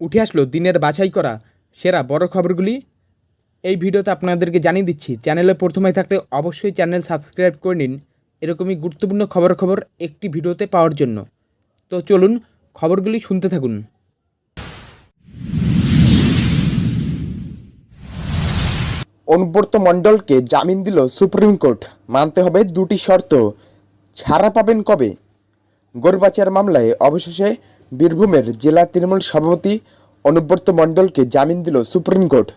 উঠে আসলো দিনের বাছাই করা সেরা বড় খবরগুলি। এই ভিডিওতে আপনাদেরকে জানিয়ে দিচ্ছি। চ্যানেলে প্রথমে থাকতে অবশ্যই চ্যানেল সাবস্ক্রাইব করে নিন এরকমই গুরুত্বপূর্ণ খবর একটি ভিডিওতে পাওয়ার জন্য। তো চলুন খবরগুলি শুনতে থাকুন। অনুব্রত মণ্ডলকে জামিন দিল সুপ্রিম কোর্ট, মানতে হবে দুটি শর্ত। ছাড়া পাবেন কবে? গরুপাচার মামলায় অবশেষে বীরভূমের জেলা তৃণমূল সভাপতি অনুব্রত মণ্ডলকে জামিন দিল সুপ্রিম কোর্ট।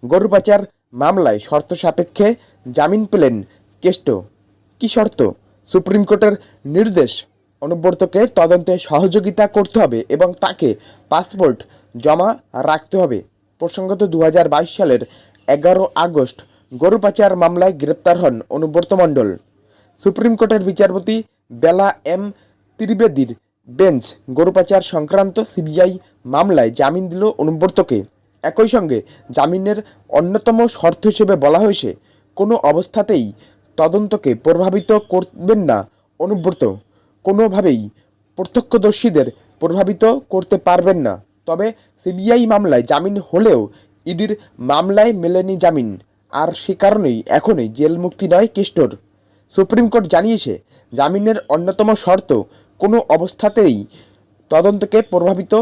গরুপাচার মামলায় শর্ত সাপেক্ষে জামিন পেলেন কেষ্ট। কী শর্ত? সুপ্রিম কোর্টের নির্দেশ, অনুব্রতকে তদন্তে সহযোগিতা করতে হবে এবং তাকে পাসপোর্ট জমা রাখতে হবে। প্রসঙ্গত 2022 সালের 11 আগস্ট গরু পাচার মামলায় গ্রেপ্তার হন অনুব্রত মণ্ডল। সুপ্রিম কোর্টের বিচারপতি বেলা এম ত্রিবেদীর বেঞ্চ গরু পাচার সংক্রান্ত সিবিআই মামলায় জামিন দিল অনুব্রতকে। একই সঙ্গে জামিনের অন্যতম শর্ত হিসেবে বলা হয়েছে, কোনো অবস্থাতেই তদন্তকে প্রভাবিত করবেন না অনুব্রত, কোনোভাবেই প্রত্যক্ষদর্শীদের প্রভাবিত করতে পারবেন না। তবে সিবিআই মামলায় জামিন হলেও ইডির মামলায় মেলেনি জামিন, আর সে কারণেই এখনই জেল মুক্তি নয় কেষ্টর। সুপ্রিম কোর্ট জানিয়েছে, জামিনের অন্যতম শর্ত, কোনো অবস্থাতেই তদন্তকে প্রভাবিত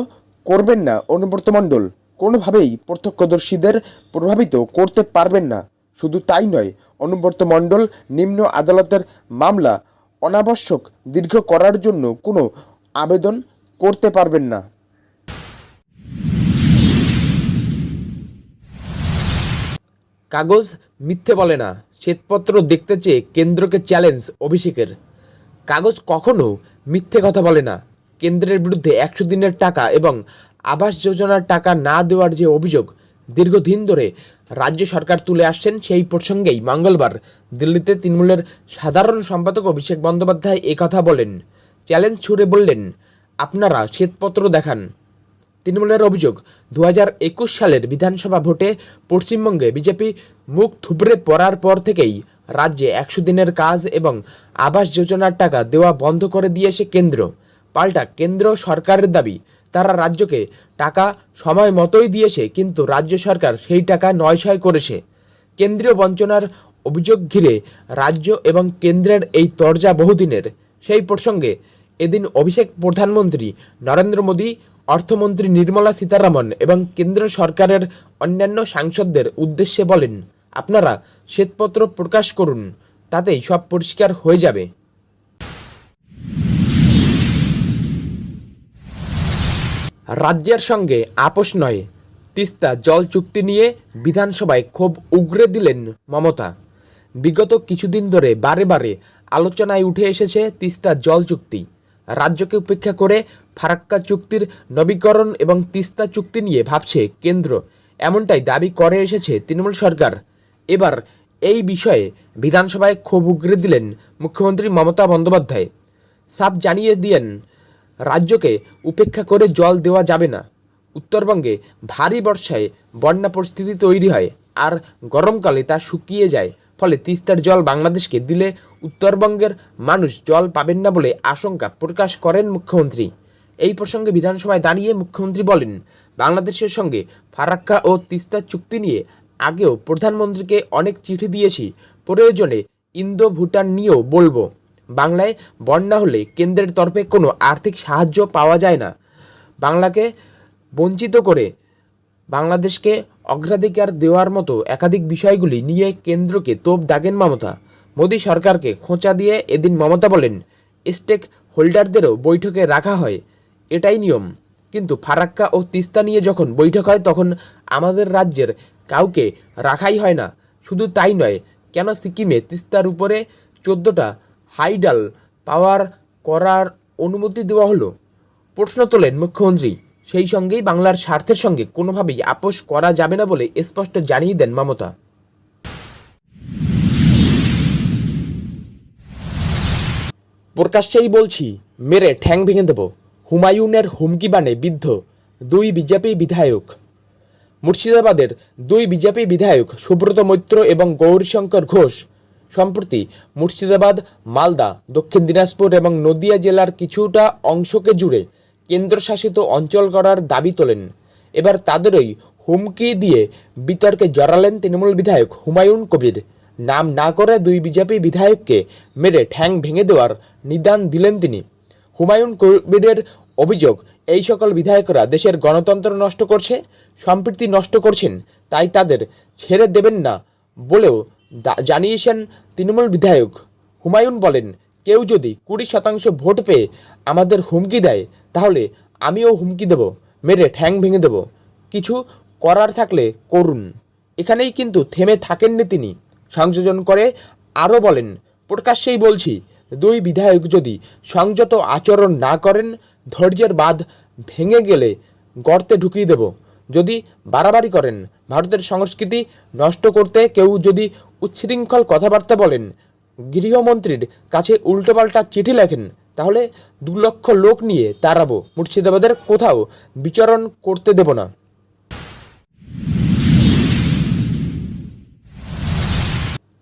করবেন না অনুব্রত মণ্ডল, কোনোভাবেই প্রত্যক্ষদর্শীদের প্রভাবিত করতে পারবেন না। শুধু তাই নয়, অনুব্রত মণ্ডল নিম্ন আদালতের মামলা অনাবশ্যক দীর্ঘ করার জন্য কোনো আবেদন করতে পারবেন না। কাগজ মিথ্যে বলে না, শ্বেতপত্র দেখতে চেয়ে কেন্দ্রকে চ্যালেঞ্জ অভিষেকের। কাগজ কখনো মিথ্যে কথা বলে না। কেন্দ্রের বিরুদ্ধে 100 দিনের টাকা এবং আবাস যোজনার টাকা না দেওয়ার যে অভিযোগ দীর্ঘদিন ধরে রাজ্য সরকার তুলে আসছেন, সেই প্রসঙ্গেই মঙ্গলবার দিল্লিতে তৃণমূলের সাধারণ সম্পাদক অভিষেক বন্দ্যোপাধ্যায় একথা বলেন। চ্যালেঞ্জ ছুড়ে বললেন, আপনারা শ্বেতপত্র দেখান। তৃণমূলের অভিযোগ, 2021 সালের বিধানসভা ভোটে পশ্চিমবঙ্গে বিজেপি মুখ থুবড়ে পড়ার পর থেকেই রাজ্যে 100 দিনের কাজ এবং আবাস যোজনার টাকা দেওয়া বন্ধ করে দিয়েছে কেন্দ্র। পাল্টা কেন্দ্র সরকারের দাবি, তারা রাজ্যকে টাকা সময় মতোই দিয়েছে, কিন্তু রাজ্য সরকার সেই টাকা নয়ছয় করেছে। কেন্দ্রীয় বঞ্চনার অভিযোগ ঘিরে রাজ্য এবং কেন্দ্রের এই তরজা বহুদিনের। সেই প্রসঙ্গে এদিন অভিষেক প্রধানমন্ত্রী নরেন্দ্র মোদী, অর্থমন্ত্রী নির্মলা সীতারামন এবং কেন্দ্র সরকারের অন্যান্য সাংসদদের উদ্দেশ্যে বলেন, আপনারা শ্বেতপত্র প্রকাশ করুন, তাতেই সব পরিষ্কার হয়ে যাবে। রাজ্যের সঙ্গে আপোষ নয়, তিস্তা জল চুক্তি নিয়ে বিধানসভায় ক্ষোভ উগরে দিলেন মমতা। বিগত কিছুদিন ধরে বারে বারে আলোচনায় উঠে এসেছে তিস্তা জল চুক্তি। রাজ্যকে উপেক্ষা করে ফারাক্কা চুক্তির নবীকরণ এবং তিস্তা চুক্তি নিয়ে ভাবছে কেন্দ্র, এমনটাই দাবি করে এসেছে তৃণমূল সরকার। এবার এই বিষয়ে বিধানসভায় ক্ষোভ উগরে দিলেন মুখ্যমন্ত্রী মমতা বন্দ্যোপাধ্যায়। সাফ জানিয়ে দিয়েন, রাজ্যকে উপেক্ষা করে জল দেওয়া যাবে না। উত্তরবঙ্গে ভারী বর্ষায় বন্যা পরিস্থিতি তৈরি হয়, আর গরমকালে তা শুকিয়ে যায়। ফলে তিস্তার জল বাংলাদেশকে দিলে উত্তরবঙ্গের মানুষ জল পাবেন না বলে আশঙ্কা প্রকাশ করেন মুখ্যমন্ত্রী। এই প্রসঙ্গে বিধানসভায় দাঁড়িয়ে মুখ্যমন্ত্রী বলেন, বাংলাদেশের সঙ্গে ফারাক্কা ও তিস্তা চুক্তি নিয়ে আগেও প্রধানমন্ত্রীকে অনেক চিঠি দিয়েছি, প্রয়োজনে ইন্দো ভুটান নিয়েও বলবো। বাংলায় বন্যা হলে কেন্দ্রের তরফে কোনো আর্থিক সাহায্য পাওয়া যায় না। বাংলাকে বঞ্চিত করে বাংলাদেশকে অগ্রাধিকার দেওয়ার মতো একাধিক বিষয়গুলি নিয়ে কেন্দ্রকে তোপ দাগেন মমতা। মোদী সরকারকে খোঁচা দিয়ে এদিন মমতা বলেন, স্টেক হোল্ডারদেরও বৈঠকে রাখা হয়, এটাই নিয়ম। কিন্তু ফারাক্কা ও তিস্তা নিয়ে যখন বৈঠক হয় তখন আমাদের রাজ্যের কাউকে রাখাই হয় না। শুধু তাই নয়, কেন সিকিমে তিস্তার উপরে 14টা হাইডাল পাওয়ার করার অনুমতি দেওয়া হলো? প্রশ্ন তোলেন মুখ্যমন্ত্রী। সেই সঙ্গেই বাংলার স্বার্থের সঙ্গে কোনোভাবেই আপোষ করা যাবে না বলে স্পষ্ট জানিয়ে দেন মমতা। প্রকাশ্যেই বলছি, মেরে ঠ্যাং ভেঙে দেব, হুমায়ুনের হুমকি বাণে বিদ্ধ 2 বিজেপি বিধায়ক। মুর্শিদাবাদের 2 বিজেপি বিধায়ক সুব্রত মৈত্র এবং গৌরীশঙ্কর ঘোষ সম্প্রতি মুর্শিদাবাদ, মালদা, দক্ষিণ দিনাজপুর এবং নদিয়া জেলার কিছুটা অংশকে জুড়ে কেন্দ্রশাসিত অঞ্চল করার দাবি তোলেন। এবার তাদেরই হুমকি দিয়ে বিতর্কে জড়ালেন তৃণমূল বিধায়ক হুমায়ুন কবির। নাম না করে দুই বিজেপি বিধায়ককে মেরে ঠ্যাং ভেঙে দেওয়ার নিদান দিলেন তিনি। হুমায়ুন কবিরের অভিযোগ, এই সকল বিধায়করা দেশের গণতন্ত্র নষ্ট করছে, সম্প্রীতি নষ্ট করছেন, তাই তাদের ছেড়ে দেবেন না বলেও জানিয়েছেন তৃণমূল বিধায়ক। হুমায়ুন বলেন, কেউ যদি 20% ভোট পেয়ে আমাদের হুমকি দেয় তাহলে আমিও হুমকি দেব, মেরে ঠ্যাং ভেঙে দেব। কিছু করার থাকলে করুন। এখানেই কিন্তু থেমে থাকেননি তিনি, সংযোজন করে আরও বলেন, প্রকাশ্যেই বলছি, দুই বিধায়ক যদি সংযত আচরণ না করেন, ধৈর্যের বাঁধ ভেঙে গেলে গর্তে ঢুকিয়ে দেব। যদি বাড়াবাড়ি করেন, ভারতের সংস্কৃতি নষ্ট করতে কেউ যদি উচ্ছৃঙ্খল কথাবার্তা বলেন, গৃহমন্ত্রীর কাছে উল্টোপাল্টা চিঠি লেখেন, তাহলে 2 লক্ষ লোক নিয়ে তাড়াবো, মুর্শিদাবাদের কোথাও বিচরণ করতে দেব না।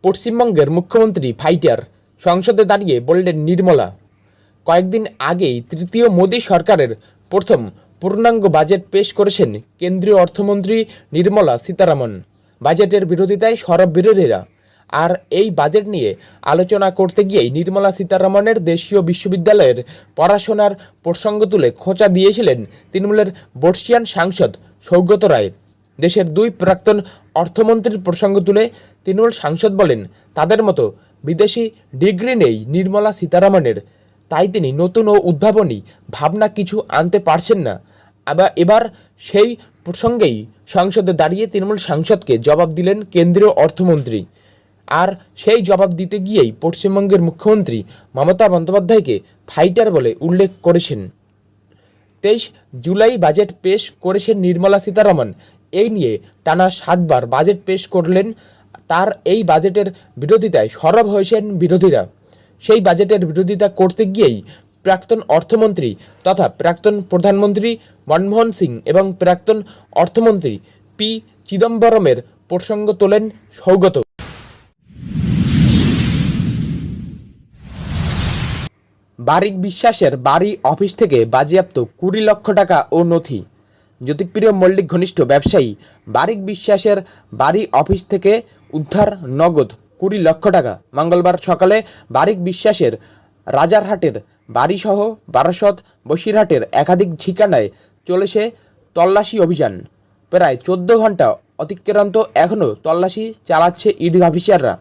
পশ্চিমবঙ্গের মুখ্যমন্ত্রী ফাইটার, সংসদে দাঁড়িয়ে বললেন নির্মলা। কয়েকদিন আগেই তৃতীয় মোদী সরকারের প্রথম পূর্ণাঙ্গ বাজেট পেশ করেছেন কেন্দ্রীয় অর্থমন্ত্রী নির্মলা সীতারামন। বাজেটের বিরোধিতায় সরব বিরোধীরা। আর এই বাজেট নিয়ে আলোচনা করতে গিয়েই নির্মলা সীতারামনের দেশীয় বিশ্ববিদ্যালয়ের পড়াশোনার প্রসঙ্গ তুলে খোঁচা দিয়েছিলেন তৃণমূলের বর্ষিয়ান সাংসদ সৌগত রায়। দেশের দুই প্রাক্তন অর্থমন্ত্রীর প্রসঙ্গ তুলে তৃণমূল সাংসদ বলেন, তাদের মতো বিদেশি ডিগ্রি নেই নির্মলা সীতারামনের, তাই তিনি নতুন ও উদ্ভাবনী ভাবনা কিছু আনতে পারছেন না। এবার সেই প্রসঙ্গেই সংসদে দাঁড়িয়ে তৃণমূল সাংসদকে জবাব দিলেন কেন্দ্রীয় অর্থমন্ত্রী। আর সেই জবাব দিতে গিয়েই পশ্চিমবঙ্গের মুখ্যমন্ত্রী মমতা বন্দ্যোপাধ্যায়কে ফাইটার বলে উল্লেখ করেছেন। 23 জুলাই বাজেট পেশ করেছেন নির্মলা সীতারামন। এই নিয়ে টানা 7 বার বাজেট পেশ করলেন। তার এই বাজেটের বিরোধিতায় সরব হয়েছেন বিরোধীরা। সেই বাজেটের বিরোধিতা করতে গিয়েই প্রাক্তন অর্থমন্ত্রী তথা প্রাক্তন প্রধানমন্ত্রী মনমোহন সিং এবং প্রাক্তন অর্থমন্ত্রী পি চিদম্বরমের প্রসঙ্গ তোলেন সৌগত। বারিক বিশ্বাসের বাড়ি অফিস থেকে বাজেয়াপ্ত 20 লক্ষ টাকা ও নথি। জ্যোতিপ্রিয় মল্লিক ঘনিষ্ঠ ব্যবসায়ী বারিক বিশ্বাসের বাড়ি অফিস থেকে উদ্ধার নগদ 20 লক্ষ টাকা। মঙ্গলবার সকালে বারিক বিশ্বাসের রাজারহাটের বাড়িসহ বারাসত, বসিরহাটের একাধিক ঠিকানায় চলেছে তল্লাশি অভিযান। প্রায় 14 ঘন্টা অতিক্রান্ত এখনও তল্লাশি চালাচ্ছে ইডি অফিসাররা।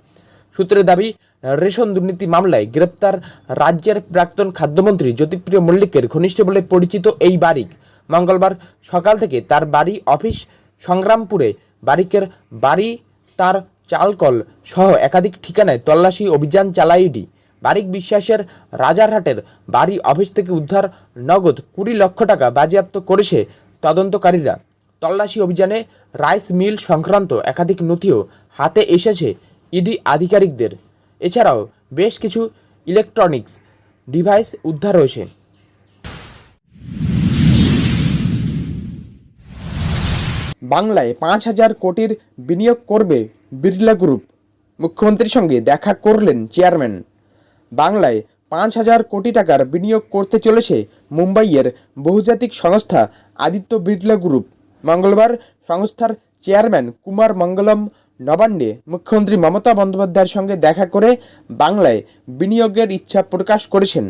সূত্রের দাবি, রেশন দুর্নীতি মামলায় গ্রেপ্তার রাজ্যের প্রাক্তন খাদ্যমন্ত্রী জ্যোতিপ্রিয় মল্লিকের ঘনিষ্ঠ বলে পরিচিত এই বারিক মঙ্গলবার সকাল থেকে তার বাড়ি অফিস সংগ্রামপুরে বারিকের বাড়ি, তার চালকল সহ একাধিক ঠিকানায় তল্লাশি অভিযান চালায় ইডি। বারিক বিশ্বাসের রাজারহাটের বাড়ি অফিস থেকে উদ্ধার নগদ 20 লক্ষ টাকা বাজেয়াপ্ত করেছে তদন্তকারীরা। তল্লাশি অভিযানে রাইস মিল সংক্রান্ত একাধিক নথিও হাতে এসেছে ইডি আধিকারিকদের। এছাড়াও বেশ কিছু ইলেকট্রনিক্স ডিভাইস উদ্ধার হয়েছে। বাংলায় 5,000 কোটির বিনিয়োগ করবে বিড়লা গ্রুপ, মুখ্যমন্ত্রীর সঙ্গে দেখা করলেন চেয়ারম্যান। বাংলায় 5,000 কোটি টাকার বিনিয়োগ করতে চলেছে মুম্বাইয়ের বহুজাতিক সংস্থা আদিত্য বিড়লা গ্রুপ। মঙ্গলবার সংস্থার চেয়ারম্যান কুমার মঙ্গলম নবান্নে মুখ্যমন্ত্রী মমতা বন্দ্যোপাধ্যায়ের সঙ্গে দেখা করে বাংলায় বিনিয়োগের ইচ্ছা প্রকাশ করেছেন।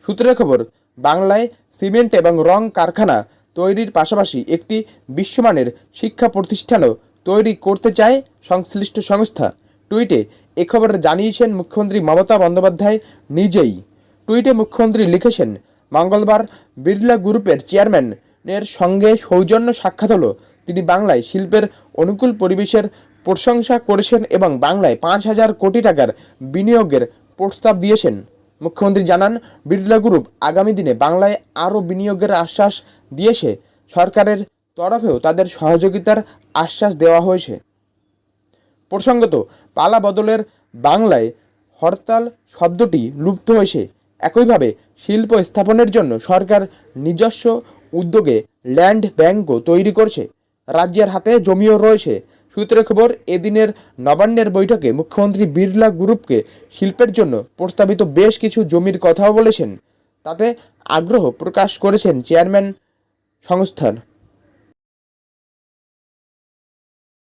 সূত্রের খবর, বাংলায় সিমেন্ট এবং রং কারখানা তৈরির পাশাপাশি একটি বিশ্বমানের শিক্ষা প্রতিষ্ঠানও তৈরি করতে চায় সংশ্লিষ্ট সংস্থা। টুইটে এ খবর জানিয়েছেন মুখ্যমন্ত্রী মমতা বন্দ্যোপাধ্যায় নিজেই। টুইটে মুখ্যমন্ত্রী লিখেছেন, মঙ্গলবার বিড়লা গ্রুপের চেয়ারম্যানের সঙ্গে সৌজন্য সাক্ষাৎ হলো। তিনি বাংলায় শিল্পের অনুকূল পরিবেশের প্রশংসা করেছেন এবং বাংলায় 5,000 কোটি টাকার বিনিয়োগের প্রস্তাব দিয়েছেন। মুখ্যমন্ত্রী জানান, বিড়লা গ্রুপ আগামী দিনে বাংলায় আরও বিনিয়োগের আশ্বাস দিয়েছে। সরকারের তরফেও তাদের সহযোগিতার আশ্বাস দেওয়া হয়েছে। প্রসঙ্গত, পালা বদলের বাংলায় হরতাল শব্দটি লুপ্ত হয়েছে। একইভাবে শিল্প স্থাপনের জন্য সরকার নিজস্ব উদ্যোগে ল্যান্ড ব্যাংকও তৈরি করছে। রাজ্যের হাতে জমিও রয়েছে। সূত্রের খবর, এদিনের নবান্নের বৈঠকে মুখ্যমন্ত্রী বিড়লা গ্রুপকে শিল্পের জন্য প্রস্তাবিত বেশ কিছু জমির কথাও বলেছেন। তাতে আগ্রহ প্রকাশ করেছেন চেয়ারম্যান সংস্থার।